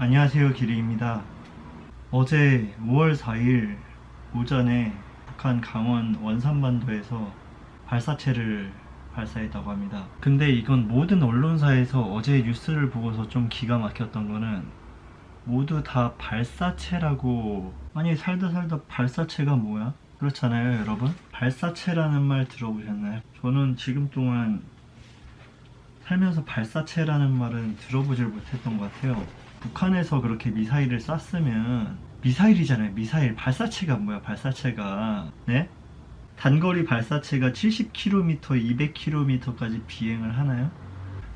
안녕하세요, 기리입니다. 어제 5월 4일 오전에 북한 강원 원산반도에서 발사체를 발사했다고 합니다. 근데 이건 모든 언론사에서 어제 뉴스를 보고서 좀 기가 막혔던 거는 모두 다 발사체라고. 아니, 살다 살다 발사체가 뭐야? 그렇잖아요, 여러분? 발사체라는 말 들어보셨나요? 저는 지금 동안 살면서 발사체라는 말은 들어보질 못했던 것 같아요. 북한에서 그렇게 미사일을 쐈으면, 미사일이잖아요, 미사일. 발사체가 뭐야, 발사체가. 네? 단거리 발사체가 70km, 200km까지 비행을 하나요?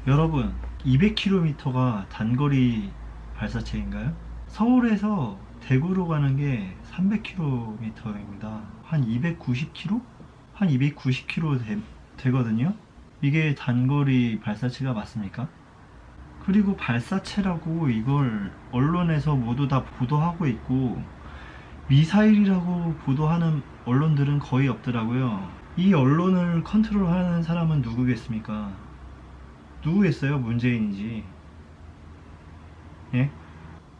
여러분, 200km가 단거리 발사체인가요? 서울에서 대구로 가는 게 300km입니다. 한 290km? 한 290km 되거든요? 이게 단거리 발사체가 맞습니까? 그리고 발사체라고 이걸 언론에서 모두 다 보도하고 있고, 미사일이라고 보도하는 언론들은 거의 없더라고요. 이 언론을 컨트롤하는 사람은 누구겠습니까? 누구겠어요? 문재인이지. 예?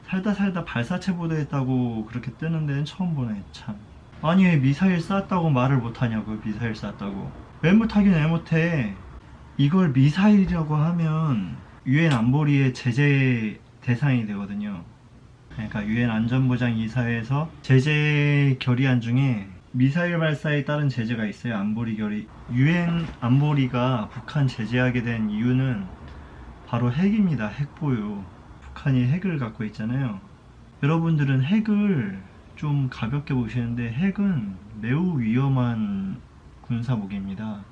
살다 살다 발사체 보도했다고 그렇게 뜨는 데는 처음 보네, 참. 아니, 왜 미사일 쐈다고 말을 못하냐고요, 미사일 쐈다고. 왜 못하긴 왜 못해. 이걸 미사일이라고 하면 유엔 안보리의 제재 대상이 되거든요. 그러니까 유엔 안전보장 이사회에서 제재 결의안 중에 미사일 발사에 따른 제재가 있어요. 안보리 결의. 유엔 안보리가 북한 제재하게 된 이유는 바로 핵입니다. 핵 보유. 북한이 핵을 갖고 있잖아요. 여러분들은 핵을 좀 가볍게 보시는데 핵은 매우 위험한 군사무기입니다.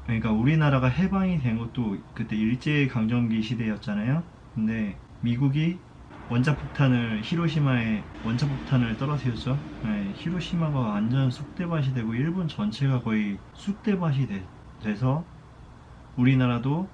그러니까 우리나라가 해방이 된 것도 그때 일제강점기 시대였잖아요. 근데 미국이 원자폭탄을, 히로시마에 원자폭탄을 떨어뜨렸죠. 네, 히로시마가 완전 쑥대밭이 되고 일본 전체가 거의 쑥대밭이 돼서 우리나라도,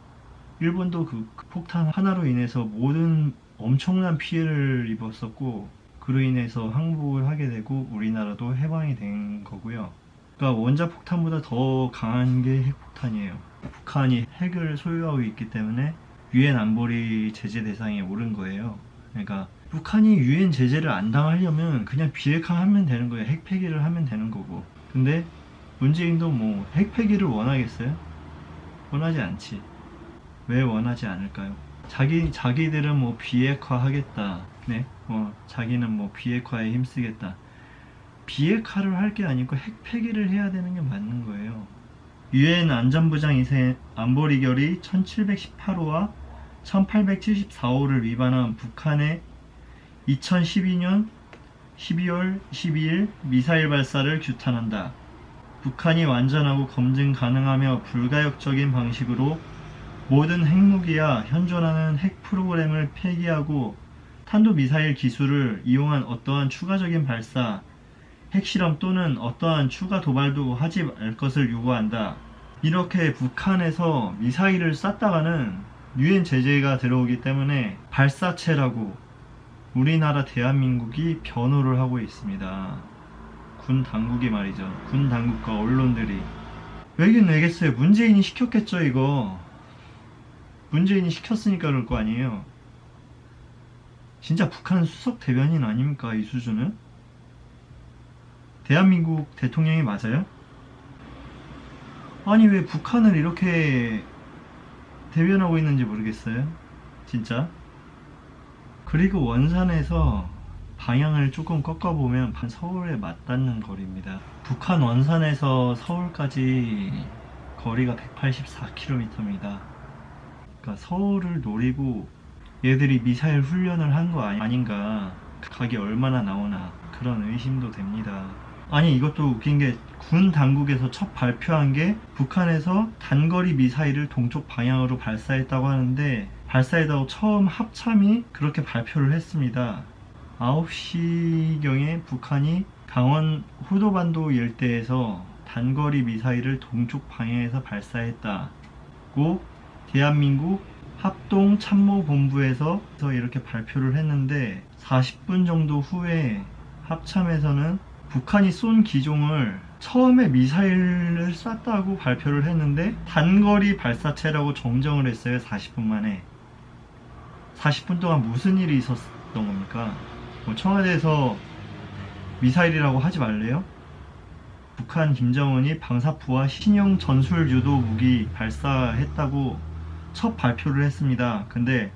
일본도 그 폭탄 하나로 인해서 모든 엄청난 피해를 입었었고, 그로 인해서 항복을 하게 되고 우리나라도 해방이 된 거고요. 그러니까 원자폭탄보다 더 강한 게 핵폭탄이에요. 북한이 핵을 소유하고 있기 때문에 유엔 안보리 제재 대상에 오른 거예요. 그러니까 북한이 유엔 제재를 안 당하려면 그냥 비핵화하면 되는 거예요. 핵 폐기를 하면 되는 거고. 근데 문재인도 뭐 핵 폐기를 원하겠어요? 원하지 않지. 왜 원하지 않을까요? 자기들은 뭐 비핵화 하겠다. 네? 자기는 뭐 비핵화에 힘쓰겠다. 비핵화를 할 게 아니고 핵 폐기를 해야 되는 게 맞는 거예요. 유엔 안전보장 이사회 안보리 결의 1718호와 1874호를 위반한 북한의 2012년 12월 12일 미사일 발사를 규탄한다. 북한이 완전하고 검증 가능하며 불가역적인 방식으로 모든 핵무기야 현존하는 핵 프로그램을 폐기하고 탄도미사일 기술을 이용한 어떠한 추가적인 발사, 핵실험 또는 어떠한 추가 도발도 하지 말 것을 요구한다. 이렇게 북한에서 미사일을 쐈다가는 유엔 제재가 들어오기 때문에 발사체라고 우리나라 대한민국이 변호를 하고 있습니다. 군 당국이 말이죠. 군 당국과 언론들이. 왜긴 왜겠어요. 문재인이 시켰겠죠, 이거. 문재인이 시켰으니까 그럴 거 아니에요. 진짜 북한 수석 대변인 아닙니까, 이 수준은? 대한민국 대통령이 맞아요? 아니, 왜 북한을 이렇게 대변하고 있는지 모르겠어요. 진짜. 그리고 원산에서 방향을 조금 꺾어보면 서울에 맞닿는 거리입니다. 북한 원산에서 서울까지 거리가 184km입니다. 그러니까 서울을 노리고 얘들이 미사일 훈련을 한 거 아닌가. 각이 얼마나 나오나 그런 의심도 됩니다. 아니, 이것도 웃긴 게 군 당국에서 첫 발표한 게 북한에서 단거리 미사일을 동쪽 방향으로 발사했다고 하는데, 발사했다고 처음 합참이 그렇게 발표를 했습니다. 9시경에 북한이 강원 호도반도 일대에서 단거리 미사일을 동쪽 방향에서 발사했다고 대한민국 합동참모본부에서 이렇게 발표를 했는데, 40분 정도 후에 합참에서는 북한이 쏜 기종을 처음에 미사일을 쐈다고 발표를 했는데 단거리 발사체라고 정정을 했어요. 40분 만에. 40분 동안 무슨 일이 있었던 겁니까? 뭐 청와대에서 미사일이라고 하지 말래요? 북한 김정은이 방사포와 신형 전술 유도 무기 발사했다고 첫 발표를 했습니다. 근데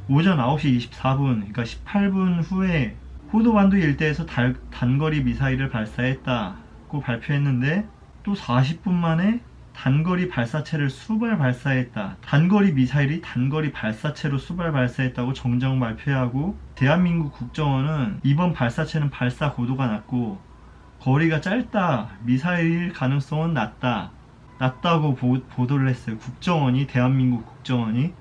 오전 9시 24분, 그러니까 18분 후에 호도반도 일대에서 단거리 미사일을 발사했다고 발표했는데 또 40분 만에 단거리 발사체를 수발 발사했다. 단거리 미사일이 단거리 발사체로 수발 발사했다고 정정 발표하고 대한민국 국정원은 이번 발사체는 발사 고도가 낮고 거리가 짧다. 미사일 가능성은 낮다고 보도를 했어요. 국정원이, 대한민국 국정원이.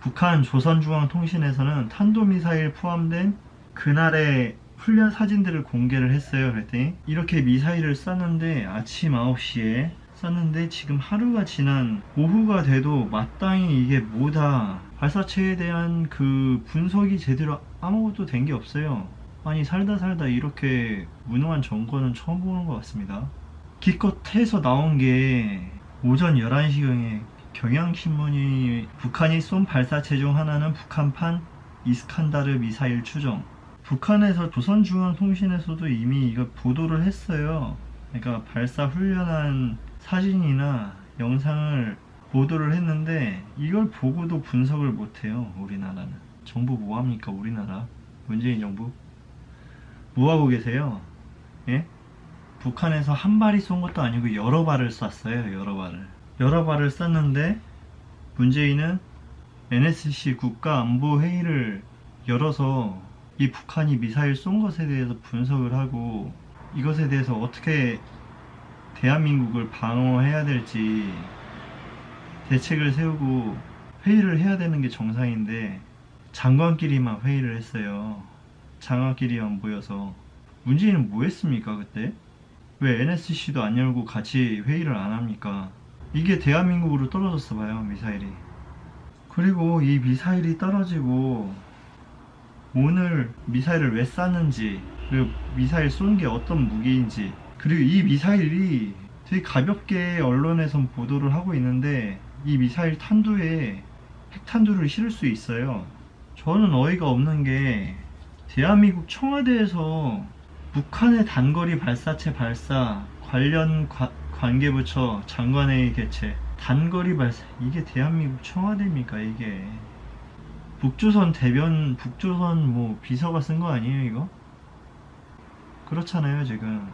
북한 조선중앙통신에서는 탄도미사일 포함된 그날의 훈련 사진들을 공개를 했어요. 그랬더니 이렇게 미사일을 쐈는데 아침 9시에 쐈는데 지금 하루가 지난 오후가 돼도 마땅히 이게 뭐다, 발사체에 대한 그 분석이 제대로 아무것도 된 게 없어요. 아니 살다 이렇게 무능한 정권은 처음 보는 것 같습니다. 기껏 해서 나온 게 오전 11시경에 경향신문이 북한이 쏜 발사체 중 하나는 북한판 이스칸다르 미사일 추정. 북한에서 조선중앙통신에서도 이미 이거 보도를 했어요. 그러니까 발사 훈련한 사진이나 영상을 보도를 했는데 이걸 보고도 분석을 못해요. 우리나라는. 정부 뭐합니까? 우리나라 문재인 정부 뭐하고 계세요? 예? 북한에서 한 발이 쏜 것도 아니고 여러 발을 쐈어요. 여러 발을 쐈는데 문재인은 NSC 국가안보회의를 열어서 이 북한이 미사일 쏜 것에 대해서 분석을 하고 이것에 대해서 어떻게 대한민국을 방어해야 될지 대책을 세우고 회의를 해야 되는 게 정상인데 장관끼리만 회의를 했어요. 장관끼리만 모여서. 문재인은 뭐 했습니까 그때? 왜 NSC도 안 열고 같이 회의를 안 합니까? 이게 대한민국으로 떨어졌어 봐요, 미사일이. 그리고 이 미사일이 떨어지고 오늘 미사일을 왜 쐈는지, 그리고 미사일 쏜 게 어떤 무기인지, 그리고 이 미사일이 되게 가볍게 언론에선 보도를 하고 있는데 이 미사일 탄두에 핵탄두를 실을 수 있어요. 저는 어이가 없는 게 대한민국 청와대에서 북한의 단거리 발사체 발사 관련 관계부처 장관회의 개최, 단거리 발사, 이게 대한민국 청와대입니까? 이게 북조선 뭐 비서가 쓴 거 아니에요 이거? 그렇잖아요. 지금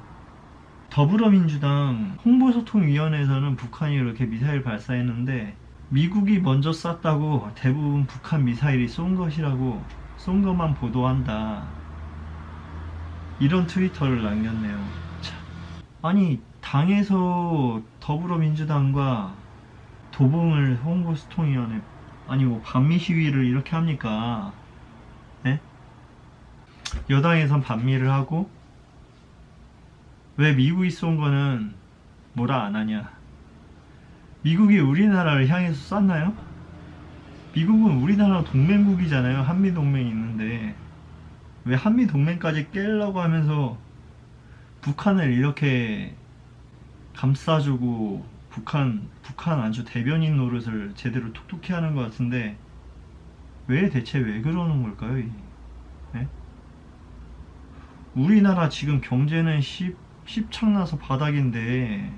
더불어민주당 홍보소통위원회에서는 북한이 이렇게 미사일 발사했는데 미국이 먼저 쐈다고 대부분 북한 미사일이 쏜 것만 보도한다, 이런 트위터를 남겼네요. 참. 아니 당에서 더불어민주당과 도봉을 홍보소통위원회, 아니 뭐 반미 시위를 이렇게 합니까? 네? 여당에선 반미를 하고 왜 미국이 쏜 거는 뭐라 안 하냐? 미국이 우리나라를 향해서 쐈나요? 미국은 우리나라 동맹국이잖아요. 한미동맹이 있는데 왜 한미동맹까지 깨려고 하면서 북한을 이렇게 감싸주고 북한 아주 대변인 노릇을 제대로 톡톡히 하는 것 같은데 대체 왜 그러는 걸까요? 네? 우리나라 지금 경제는 십창나서 바닥인데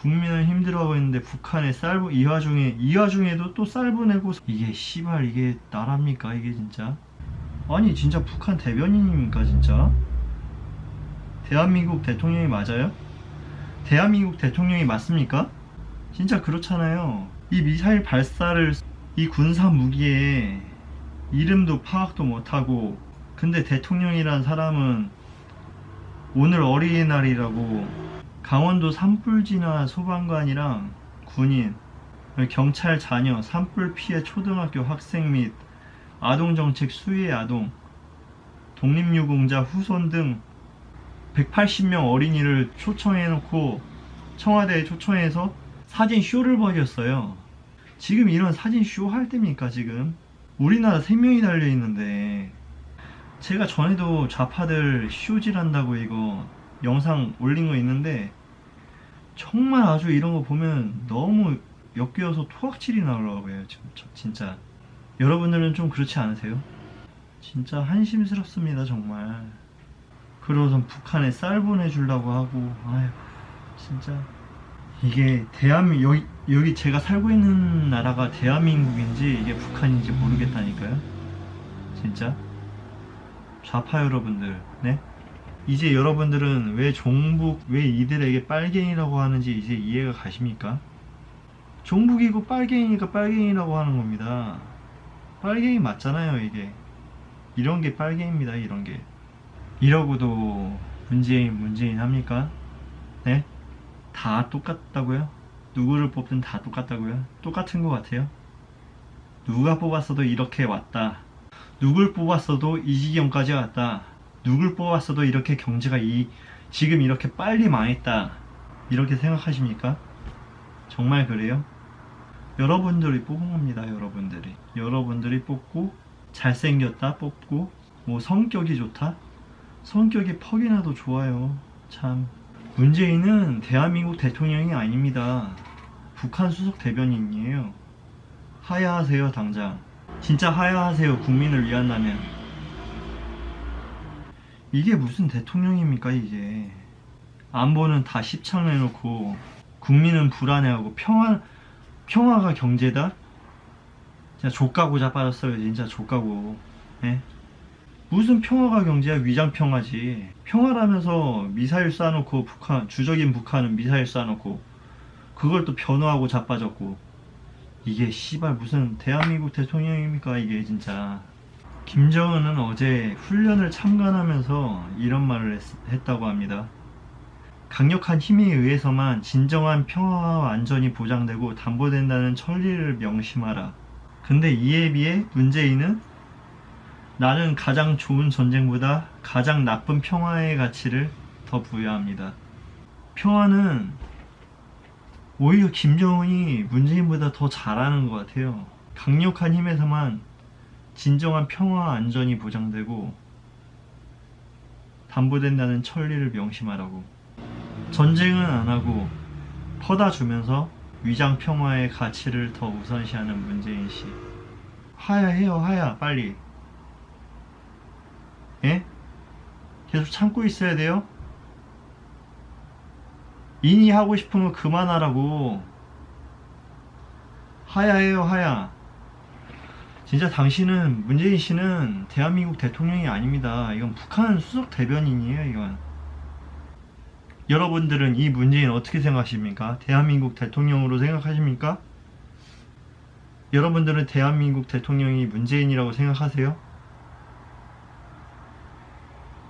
국민은 힘들어하고 있는데 북한에 이 와중에도 또 쌀 보내고, 이게 씨발 이게 나랍니까 이게 진짜? 아니 진짜 북한 대변인입니까 진짜? 대한민국 대통령이 맞아요? 대한민국 대통령이 맞습니까? 진짜 그렇잖아요. 이 미사일 발사를, 이 군사 무기에 이름도 파악도 못하고, 근데 대통령이란 사람은 오늘 어린이날이라고 강원도 산불진화 소방관이랑 군인, 경찰 자녀, 산불 피해 초등학교 학생 및 아동정책 수혜 아동, 독립유공자 후손 등 180명 어린이를 초청해놓고 청와대에 초청해서 사진 쇼를 벌였어요. 지금 이런 사진 쇼 할 때입니까? 지금 우리나라 생명이 달려있는데. 제가 전에도 좌파들 쇼질한다고 이거 영상 올린 거 있는데 정말 아주 이런 거 보면 너무 엮여서 토악질이 나오려고 해요. 지금 진짜 여러분들은 좀 그렇지 않으세요? 진짜 한심스럽습니다 정말. 그러고선 북한에 쌀 보내주려고 하고, 아휴 진짜 이게 여기 제가 살고 있는 나라가 대한민국인지 이게 북한인지 모르겠다니까요. 진짜 좌파 여러분들, 네? 이제 여러분들은 왜 종북, 왜 이들에게 빨갱이라고 하는지 이제 이해가 가십니까? 종북이고 빨갱이니까 빨갱이라고 하는 겁니다. 빨갱이 맞잖아요 이게. 이런 게 빨갱이입니다. 이런 게. 이러고도 문재인 합니까? 네? 다 똑같다고요? 누구를 뽑든 다 똑같다고요? 똑같은 것 같아요? 누가 뽑았어도 이렇게 왔다. 누굴 뽑았어도 이 지경까지 왔다. 누굴 뽑았어도 이렇게 경제가 지금 이렇게 빨리 망했다. 이렇게 생각하십니까? 정말 그래요? 여러분들이 뽑은 겁니다. 여러분들이 뽑고, 잘생겼다 뽑고, 뭐 성격이 좋다? 성격이 퍽이나도 좋아요. 참. 문재인은 대한민국 대통령이 아닙니다. 북한 수석 대변인이에요. 하야하세요 당장. 진짜 하야하세요. 국민을 위한다면. 이게 무슨 대통령입니까 이게. 안보는 다 십창내놓고 국민은 불안해하고 평화가 경제다? 진짜 족가고 자빠졌어요. 진짜 족가고. 예? 무슨 평화가 경제야. 위장평화지. 평화라면서 미사일 쏴놓고 주적인 북한은 미사일 쏴놓고 그걸 또 변호하고 자빠졌고. 이게 씨발 무슨 대한민국 대통령입니까 이게 진짜. 김정은은 어제 훈련을 참관하면서 이런 말을 했다고 합니다. 강력한 힘에 의해서만 진정한 평화와 안전이 보장되고 담보된다는 천리를 명심하라. 근데 이에 비해 문재인은 나는 가장 좋은 전쟁보다 가장 나쁜 평화의 가치를 더 부여합니다. 평화는 오히려 김정은이 문재인보다 더 잘하는 것 같아요. 강력한 힘에서만 진정한 평화와 안전이 보장되고 담보된다는 천리를 명심하라고. 전쟁은 안 하고 퍼다 주면서 위장 평화의 가치를 더 우선시하는 문재인 씨. 하야해요 하야 빨리. 예? 계속 참고 있어야 돼요? 인이 하고 싶은 거 그만하라고. 하야해요 하야. 진짜 당신은, 문재인 씨는 대한민국 대통령이 아닙니다. 이건 북한 수석 대변인이에요 이건. 여러분들은 이 문재인 어떻게 생각하십니까? 대한민국 대통령으로 생각하십니까? 여러분들은 대한민국 대통령이 문재인이라고 생각하세요?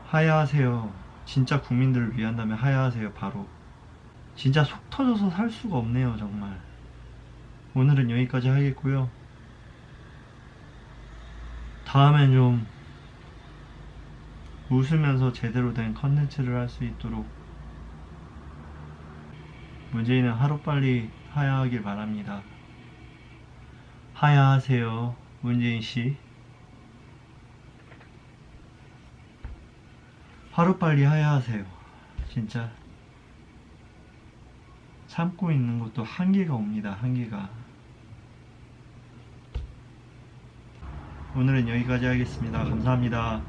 하야하세요. 진짜 국민들을 위한다면 하야하세요 바로. 진짜 속 터져서 살 수가 없네요 정말. 오늘은 여기까지 하겠고요. 다음엔 좀 웃으면서 제대로 된 컨텐츠를 할 수 있도록 문재인은 하루빨리 하야하길 바랍니다. 하야하세요 문재인씨. 하루빨리 하야하세요. 진짜 참고 있는 것도 한계가 옵니다. 한계가. 오늘은 여기까지 하겠습니다. 감사합니다.